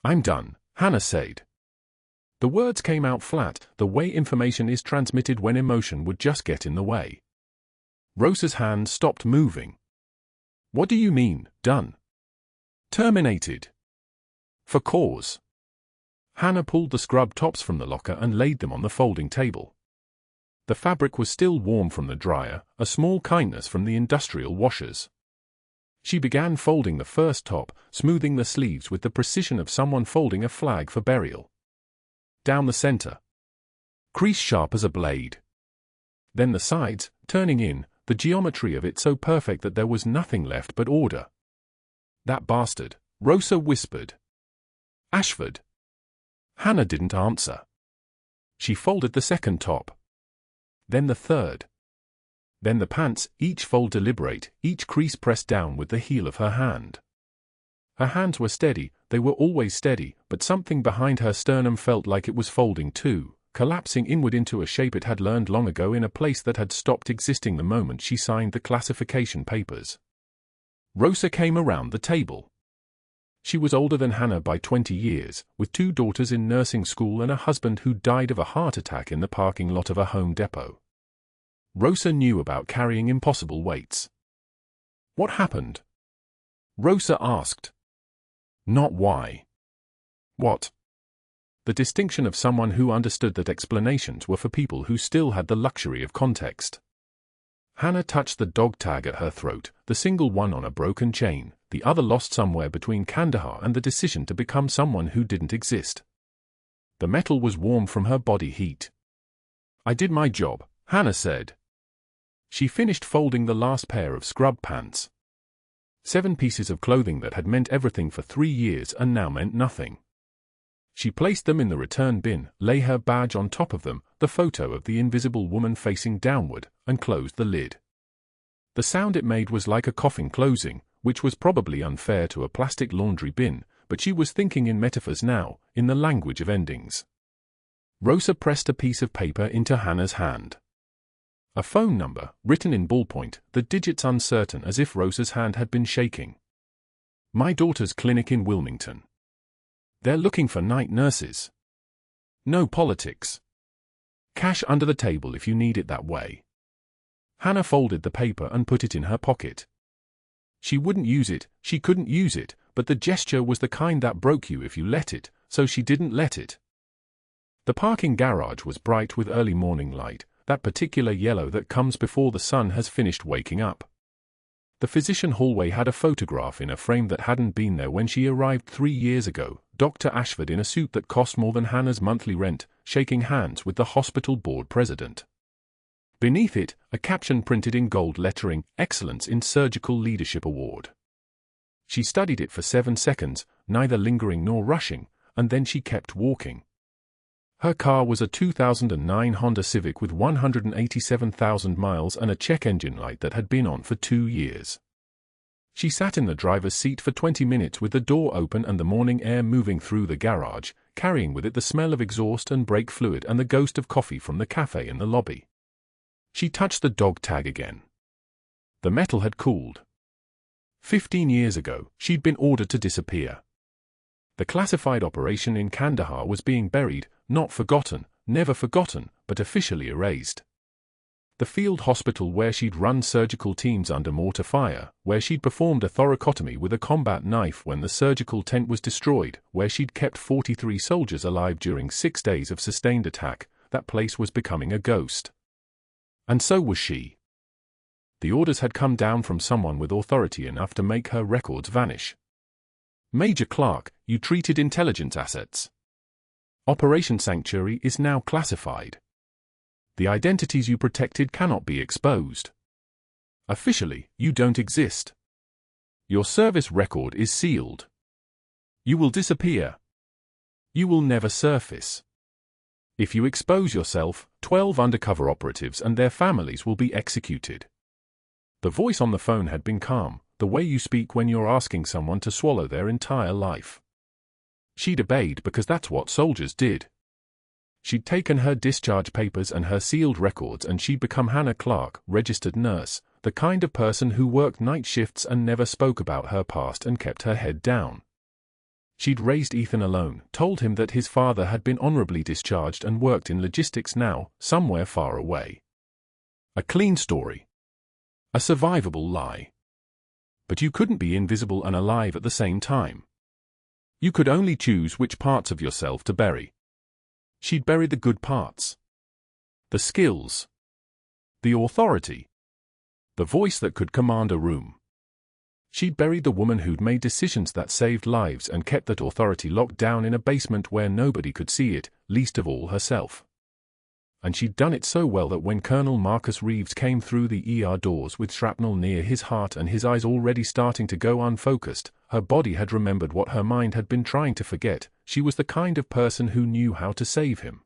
S1: I'm done, Hannah said. The words came out flat, the way information is transmitted when emotion would just get in the way. Rosa's hand stopped moving. What do you mean, done? Terminated. For cause. Hannah pulled the scrub tops from the locker and laid them on the folding table. The fabric was still warm from the dryer, a small kindness from the industrial washers. She began folding the first top, smoothing the sleeves with the precision of someone folding a flag for burial. Down the center. Crease sharp as a blade. Then the sides, turning in, the geometry of it so perfect that there was nothing left but order. That bastard, Rosa whispered. Ashford. Hannah didn't answer. She folded the second top. Then the third. Then the pants, each fold deliberate, each crease pressed down with the heel of her hand. Her hands were steady, they were always steady, but something behind her sternum felt like it was folding too, collapsing inward into a shape it had learned long ago in a place that had stopped existing the moment she signed the classification papers. Rosa came around the table. She was older than Hannah by 20 years, with 2 daughters in nursing school and a husband who died of a heart attack in the parking lot of a Home Depot. Rosa knew about carrying impossible weights. "What happened?" Rosa asked. Not why. What? The distinction of someone who understood that explanations were for people who still had the luxury of context. Hannah touched the dog tag at her throat, the single one on a broken chain, the other lost somewhere between Kandahar and the decision to become someone who didn't exist. The metal was warm from her body heat. "I did my job," Hannah said. She finished folding the last pair of scrub pants. 7 pieces of clothing that had meant everything for 3 years and now meant nothing. She placed them in the return bin, lay her badge on top of them, the photo of the invisible woman facing downward, and closed the lid. The sound it made was like a coffin closing, which was probably unfair to a plastic laundry bin, but she was thinking in metaphors now, in the language of endings. Rosa pressed a piece of paper into Hannah's hand. A phone number, written in ballpoint, the digits uncertain as if Rosa's hand had been shaking. "My daughter's clinic in Wilmington. They're looking for night nurses. No politics. Cash under the table if you need it that way." Hannah folded the paper and put it in her pocket. She wouldn't use it, she couldn't use it, but the gesture was the kind that broke you if you let it, so she didn't let it. The parking garage was bright with early morning light, that particular yellow that comes before the sun has finished waking up. The physician hallway had a photograph in a frame that hadn't been there when she arrived 3 years ago, Dr. Ashford in a suit that cost more than Hannah's monthly rent, shaking hands with the hospital board president. Beneath it, a caption printed in gold lettering, "Excellence in Surgical Leadership Award." She studied it for 7 seconds, neither lingering nor rushing, and then she kept walking. Her car was a 2009 Honda Civic with 187,000 miles and a check engine light that had been on for 2 years. She sat in the driver's seat for 20 minutes with the door open and the morning air moving through the garage, carrying with it the smell of exhaust and brake fluid and the ghost of coffee from the cafe in the lobby. She touched the dog tag again. The metal had cooled. 15 years ago, she'd been ordered to disappear. The classified operation in Kandahar was being buried, not forgotten, never forgotten, but officially erased. The field hospital where she'd run surgical teams under mortar fire, where she'd performed a thoracotomy with a combat knife when the surgical tent was destroyed, where she'd kept 43 soldiers alive during 6 days of sustained attack, that place was becoming a ghost. And so was she. The orders had come down from someone with authority enough to make her records vanish. "Major Clarke, you treated intelligence assets. Operation Sanctuary is now classified. The identities you protected cannot be exposed. Officially, you don't exist. Your service record is sealed. You will disappear. You will never surface. If you expose yourself, 12 undercover operatives and their families will be executed." The voice on the phone had been calm, the way you speak when you're asking someone to swallow their entire life. She'd obeyed because that's what soldiers did. She'd taken her discharge papers and her sealed records and she'd become Hannah Clarke, registered nurse, the kind of person who worked night shifts and never spoke about her past and kept her head down. She'd raised Ethan alone, told him that his father had been honorably discharged and worked in logistics now, somewhere far away. A clean story. A survivable lie. But you couldn't be invisible and alive at the same time. You could only choose which parts of yourself to bury. She'd bury the good parts. The skills. The authority. The voice that could command a room. She'd buried the woman who'd made decisions that saved lives and kept that authority locked down in a basement where nobody could see it, least of all herself. And she'd done it so well that when Colonel Marcus Reeves came through the ER doors with shrapnel near his heart and his eyes already starting to go unfocused, her body had remembered what her mind had been trying to forget. She was the kind of person who knew how to save him.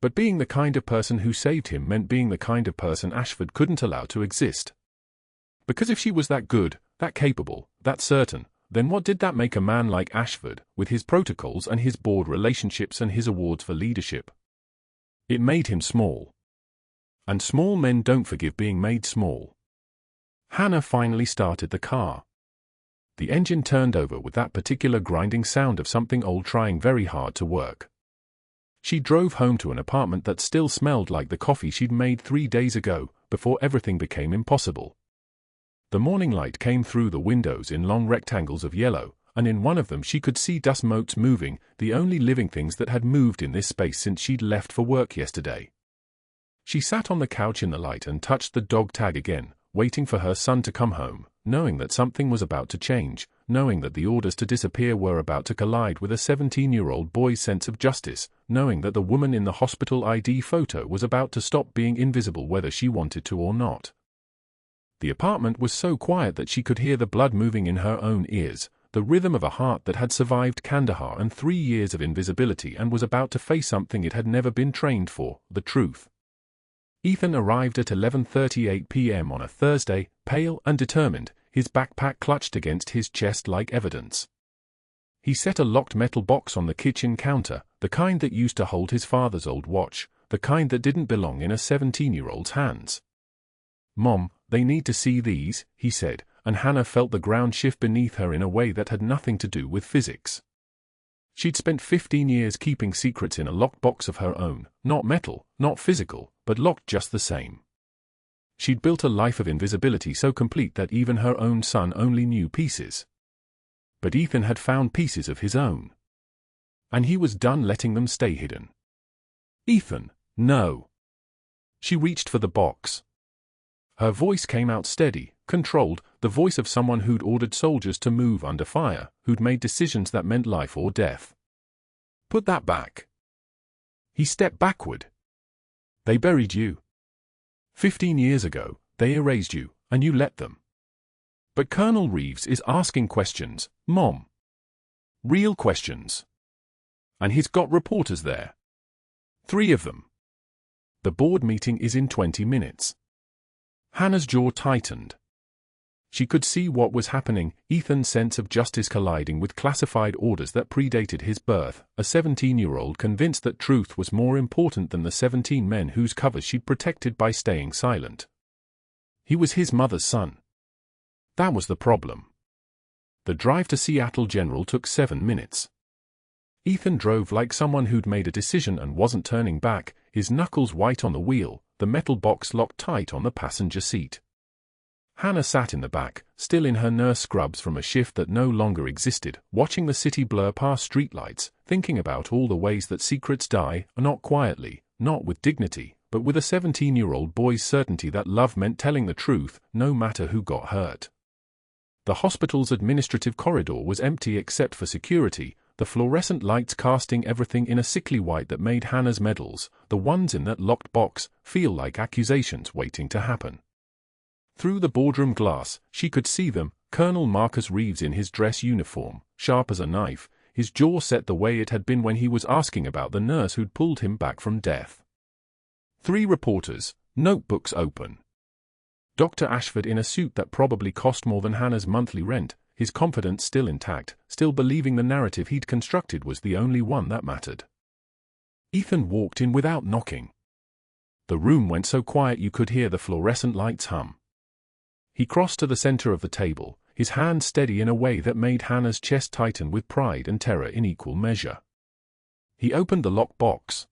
S1: But being the kind of person who saved him meant being the kind of person Ashford couldn't allow to exist. Because if she was that good, that capable, that certain, then what did that make a man like Ashford, with his protocols and his board relationships and his awards for leadership? It made him small. And small men don't forgive being made small. Hannah finally started the car. The engine turned over with that particular grinding sound of something old trying very hard to work. She drove home to an apartment that still smelled like the coffee she'd made 3 days ago, before everything became impossible. The morning light came through the windows in long rectangles of yellow, and in one of them she could see dust motes moving, the only living things that had moved in this space since she'd left for work yesterday. She sat on the couch in the light and touched the dog tag again, waiting for her son to come home, knowing that something was about to change, knowing that the orders to disappear were about to collide with a 17-year-old boy's sense of justice, knowing that the woman in the hospital ID photo was about to stop being invisible whether she wanted to or not. The apartment was so quiet that she could hear the blood moving in her own ears, the rhythm of a heart that had survived Kandahar and 3 years of invisibility and was about to face something it had never been trained for, the truth. Ethan arrived at 11:38 p.m. on a Thursday, pale and determined, his backpack clutched against his chest like evidence. He set a locked metal box on the kitchen counter, the kind that used to hold his father's old watch, the kind that didn't belong in a 17-year-old's hands. "Mom, they need to see these," he said, and Hannah felt the ground shift beneath her in a way that had nothing to do with physics. She'd spent 15 years keeping secrets in a locked box of her own, not metal, not physical, but locked just the same. She'd built a life of invisibility so complete that even her own son only knew pieces. But Ethan had found pieces of his own. And he was done letting them stay hidden. "Ethan, no." She reached for the box. Her voice came out steady, controlled, the voice of someone who'd ordered soldiers to move under fire, who'd made decisions that meant life or death. "Put that back." He stepped backward. "They buried you. 15 years ago, they erased you, and you let them. But Colonel Reeves is asking questions, Mom. Real questions. And he's got reporters there. 3 of them. The board meeting is in 20 minutes. Hannah's jaw tightened. She could see what was happening, Ethan's sense of justice colliding with classified orders that predated his birth, a 17-year-old convinced that truth was more important than the 17 men whose covers she'd protected by staying silent. He was his mother's son. That was the problem. The drive to Seattle General took 7 minutes. Ethan drove like someone who'd made a decision and wasn't turning back, his knuckles white on the wheel, the metal box locked tight on the passenger seat. Hannah sat in the back, still in her nurse scrubs from a shift that no longer existed, watching the city blur past streetlights, thinking about all the ways that secrets die, not quietly, not with dignity, but with a 17-year-old boy's certainty that love meant telling the truth, no matter who got hurt. The hospital's administrative corridor was empty except for security, the fluorescent lights casting everything in a sickly white that made Hannah's medals, the ones in that locked box, feel like accusations waiting to happen. Through the boardroom glass, she could see them, Colonel Marcus Reeves in his dress uniform, sharp as a knife, his jaw set the way it had been when he was asking about the nurse who'd pulled him back from death. 3 reporters, notebooks open. Dr. Ashford in a suit that probably cost more than Hannah's monthly rent, his confidence still intact, still believing the narrative he'd constructed was the only one that mattered. Ethan walked in without knocking. The room went so quiet you could hear the fluorescent lights hum. He crossed to the center of the table, his hand steady in a way that made Hannah's chest tighten with pride and terror in equal measure. He opened the locked box.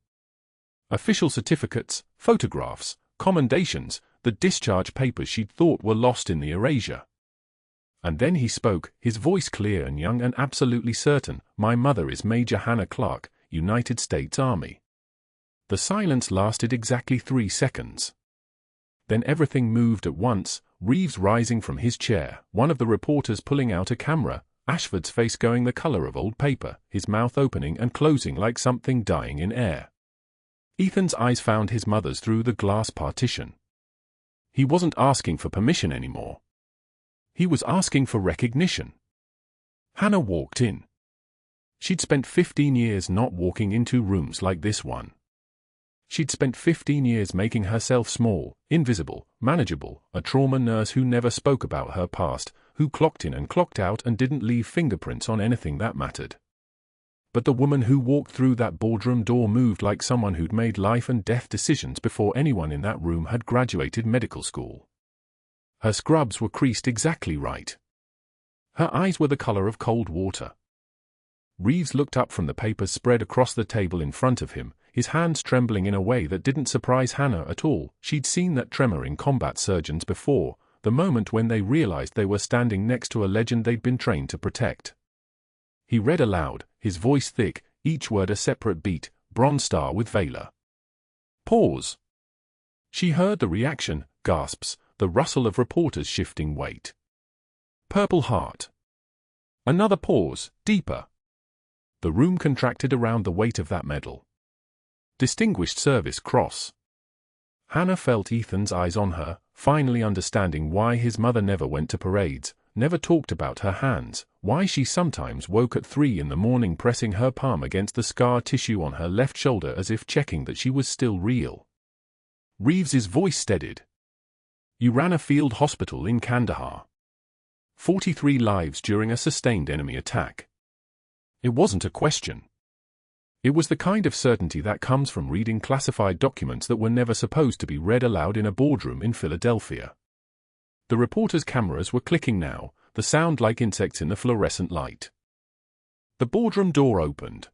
S1: Official certificates, photographs, commendations, the discharge papers she'd thought were lost in the erasure. And then he spoke, his voice clear and young and absolutely certain, "My mother is Major Hannah Clarke, United States Army." The silence lasted exactly 3 seconds. Then everything moved at once, Reeves rising from his chair, one of the reporters pulling out a camera, Ashford's face going the color of old paper, his mouth opening and closing like something dying in air. Ethan's eyes found his mother's through the glass partition. He wasn't asking for permission anymore. He was asking for recognition. Hannah walked in. She'd spent 15 years not walking into rooms like this one. She'd spent 15 years making herself small, invisible, manageable, a trauma nurse who never spoke about her past, who clocked in and clocked out and didn't leave fingerprints on anything that mattered. But the woman who walked through that boardroom door moved like someone who'd made life and death decisions before anyone in that room had graduated medical school. Her scrubs were creased exactly right. Her eyes were the color of cold water. Reeves looked up from the papers spread across the table in front of him, his hands trembling in a way that didn't surprise Hannah at all. She'd seen that tremor in combat surgeons before, the moment when they realized they were standing next to a legend they'd been trained to protect. He read aloud, his voice thick, each word a separate beat, Bronze Star with Valor. Pause. She heard the reaction, gasps, the rustle of reporters shifting weight. Purple Heart. Another pause, deeper. The room contracted around the weight of that medal. Distinguished Service Cross. Hannah felt Ethan's eyes on her, finally understanding why his mother never went to parades, never talked about her hands, why she sometimes woke at 3 in the morning pressing her palm against the scar tissue on her left shoulder as if checking that she was still real. Reeves's voice steadied. You ran a field hospital in Kandahar. 43 lives during a sustained enemy attack. It wasn't a question. It was the kind of certainty that comes from reading classified documents that were never supposed to be read aloud in a boardroom in Philadelphia. The reporters' cameras were clicking now, the sound like insects in the fluorescent light. The boardroom door opened.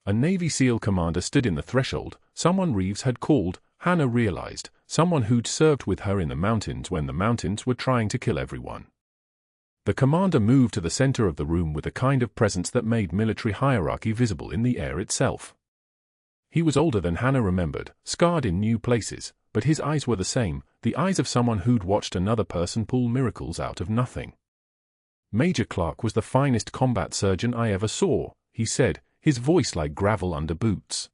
S1: A Navy SEAL commander stood in the threshold, someone Reeves had called, Hannah realized, someone who'd served with her in the mountains when the mountains were trying to kill everyone. The commander moved to the center of the room with a kind of presence that made military hierarchy visible in the air itself. He was older than Hannah remembered, scarred in new places, but his eyes were the same, the eyes of someone who'd watched another person pull miracles out of nothing. Major Clarke was the finest combat surgeon I ever saw, he said, his voice like gravel under boots.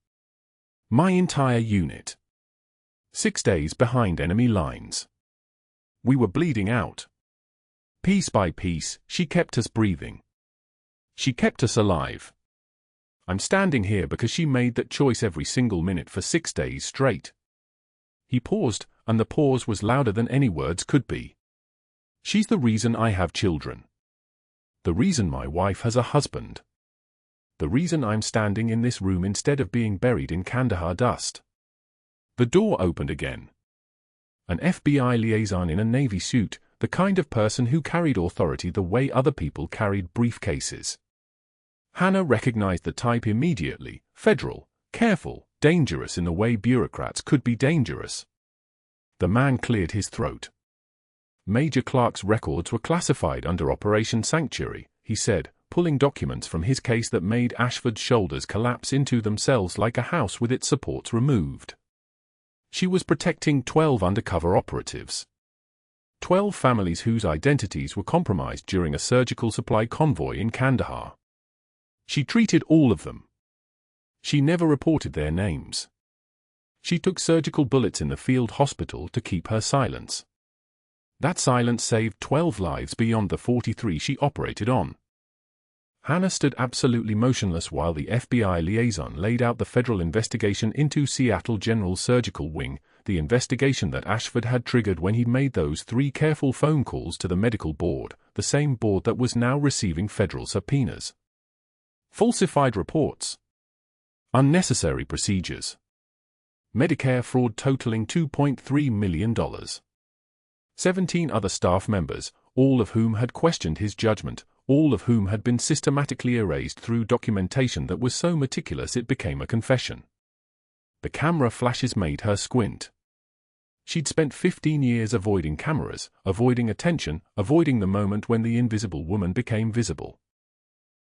S1: My entire unit. 6 days behind enemy lines. We were bleeding out. Piece by piece, she kept us breathing. She kept us alive. I'm standing here because she made that choice every single minute for 6 days straight. He paused, and the pause was louder than any words could be. She's the reason I have children. The reason my wife has a husband. The reason I'm standing in this room instead of being buried in Kandahar dust. The door opened again. An FBI liaison in a Navy suit, the kind of person who carried authority the way other people carried briefcases. Hannah recognized the type immediately, federal, careful, dangerous in the way bureaucrats could be dangerous. The man cleared his throat. Major Clarke's records were classified under Operation Sanctuary, he said, pulling documents from his case that made Ashford's shoulders collapse into themselves like a house with its supports removed. She was protecting 12 undercover operatives. 12 families whose identities were compromised during a surgical supply convoy in Kandahar. She treated all of them. She never reported their names. She took surgical bullets in the field hospital to keep her silence. That silence saved 12 lives beyond the 43 she operated on. Hannah stood absolutely motionless while the FBI liaison laid out the federal investigation into Seattle General Surgical Wing, the investigation that Ashford had triggered when he made those 3 careful phone calls to the medical board, the same board that was now receiving federal subpoenas. Falsified reports. Unnecessary procedures. Medicare fraud totaling $2.3 million. 17 other staff members, all of whom had questioned his judgment, all of whom had been systematically erased through documentation that was so meticulous it became a confession. The camera flashes made her squint. She'd spent 15 years avoiding cameras, avoiding attention, avoiding the moment when the invisible woman became visible.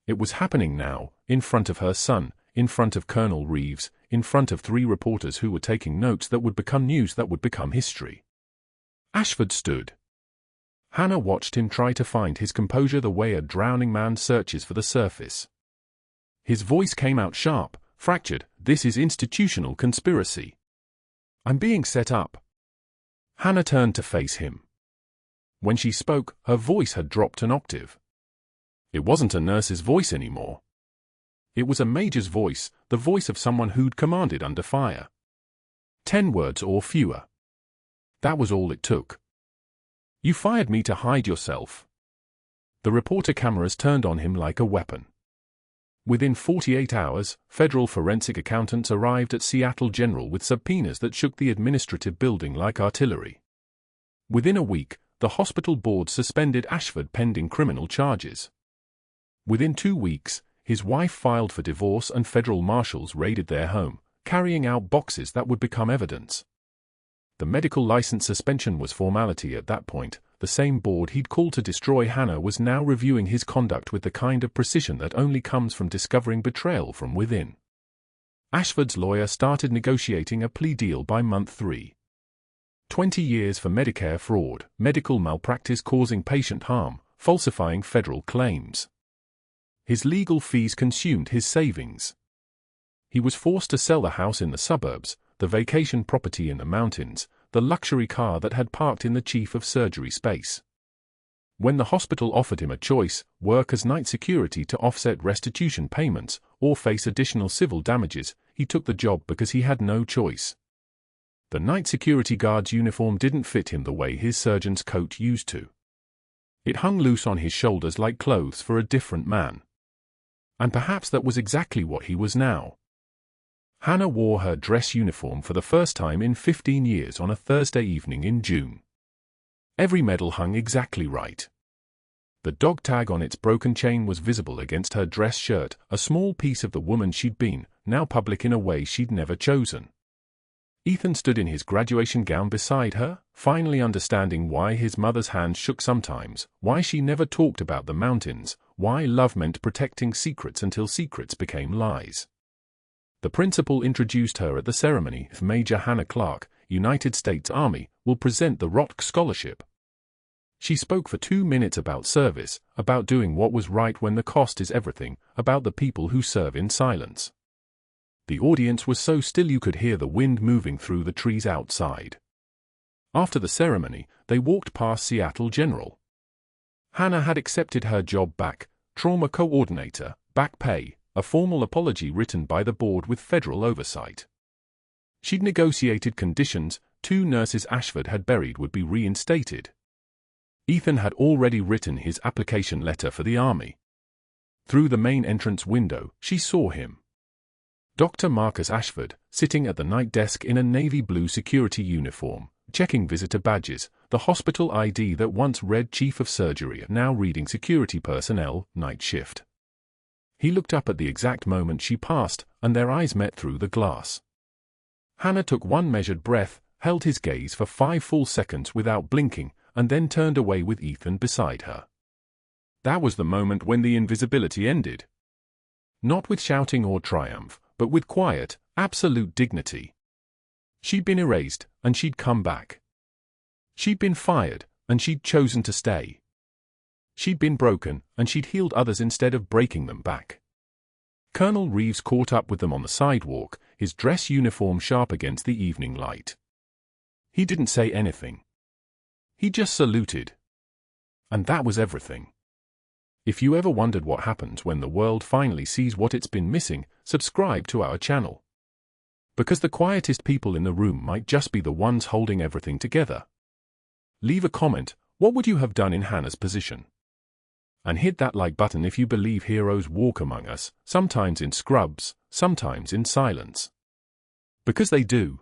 S1: It was happening now, in front of her son, in front of Colonel Reeves, in front of 3 reporters who were taking notes that would become news that would become history. Ashford stood. Hannah watched him try to find his composure the way a drowning man searches for the surface. His voice came out sharp, fractured. This is institutional conspiracy. I'm being set up. Hannah turned to face him. When she spoke, her voice had dropped an octave. It wasn't a nurse's voice anymore. It was a major's voice, the voice of someone who'd commanded under fire. 10 words or fewer. That was all it took. You fired me to hide yourself. The reporter cameras turned on him like a weapon. Within 48 hours, federal forensic accountants arrived at Seattle General with subpoenas that shook the administrative building like artillery. Within a week, the hospital board suspended Ashford pending criminal charges. Within 2 weeks, his wife filed for divorce and federal marshals raided their home, carrying out boxes that would become evidence. The medical license suspension was formality at that point. The same board he'd called to destroy Hannah was now reviewing his conduct with the kind of precision that only comes from discovering betrayal from within. Ashford's lawyer started negotiating a plea deal by month 3. 20 years for Medicare fraud, medical malpractice causing patient harm, falsifying federal claims. His legal fees consumed his savings. He was forced to sell the house in the suburbs, the vacation property in the mountains, the luxury car that had parked in the chief of surgery space. When the hospital offered him a choice, work as night security to offset restitution payments, or face additional civil damages, he took the job because he had no choice. The night security guard's uniform didn't fit him the way his surgeon's coat used to. It hung loose on his shoulders like clothes for a different man. And perhaps that was exactly what he was now. Hannah wore her dress uniform for the first time in 15 years on a Thursday evening in June. Every medal hung exactly right. The dog tag on its broken chain was visible against her dress shirt, a small piece of the woman she'd been, now public in a way she'd never chosen. Ethan stood in his graduation gown beside her, finally understanding why his mother's hand shook sometimes, why she never talked about the mountains, why love meant protecting secrets until secrets became lies. The principal introduced her at the ceremony. Major Hannah Clarke, United States Army, will present the ROTC Scholarship. She spoke for 2 minutes about service, about doing what was right when the cost is everything, about the people who serve in silence. The audience was so still you could hear the wind moving through the trees outside. After the ceremony, they walked past Seattle General. Hannah had accepted her job back, trauma coordinator, back pay, a formal apology written by the board with federal oversight. She'd negotiated conditions. 2 nurses Ashford had buried would be reinstated. Ethan had already written his application letter for the Army. Through the main entrance window, she saw him. Dr. Marcus Ashford, sitting at the night desk in a navy blue security uniform, checking visitor badges, the hospital ID that once read Chief of Surgery, now reading security personnel, night shift. He looked up at the exact moment she passed, and their eyes met through the glass. Hannah took one measured breath, held his gaze for 5 full seconds without blinking, and then turned away with Ethan beside her. That was the moment when the invisibility ended. Not with shouting or triumph, but with quiet, absolute dignity. She'd been erased, and she'd come back. She'd been fired, and she'd chosen to stay. She'd been broken, and she'd healed others instead of breaking them back. Colonel Reeves caught up with them on the sidewalk, his dress uniform sharp against the evening light. He didn't say anything. He just saluted. And that was everything. If you ever wondered what happens when the world finally sees what it's been missing, subscribe to our channel. Because the quietest people in the room might just be the ones holding everything together. Leave a comment. What would you have done in Hannah's position? And hit that like button if you believe heroes walk among us, sometimes in scrubs, sometimes in silence. Because they do.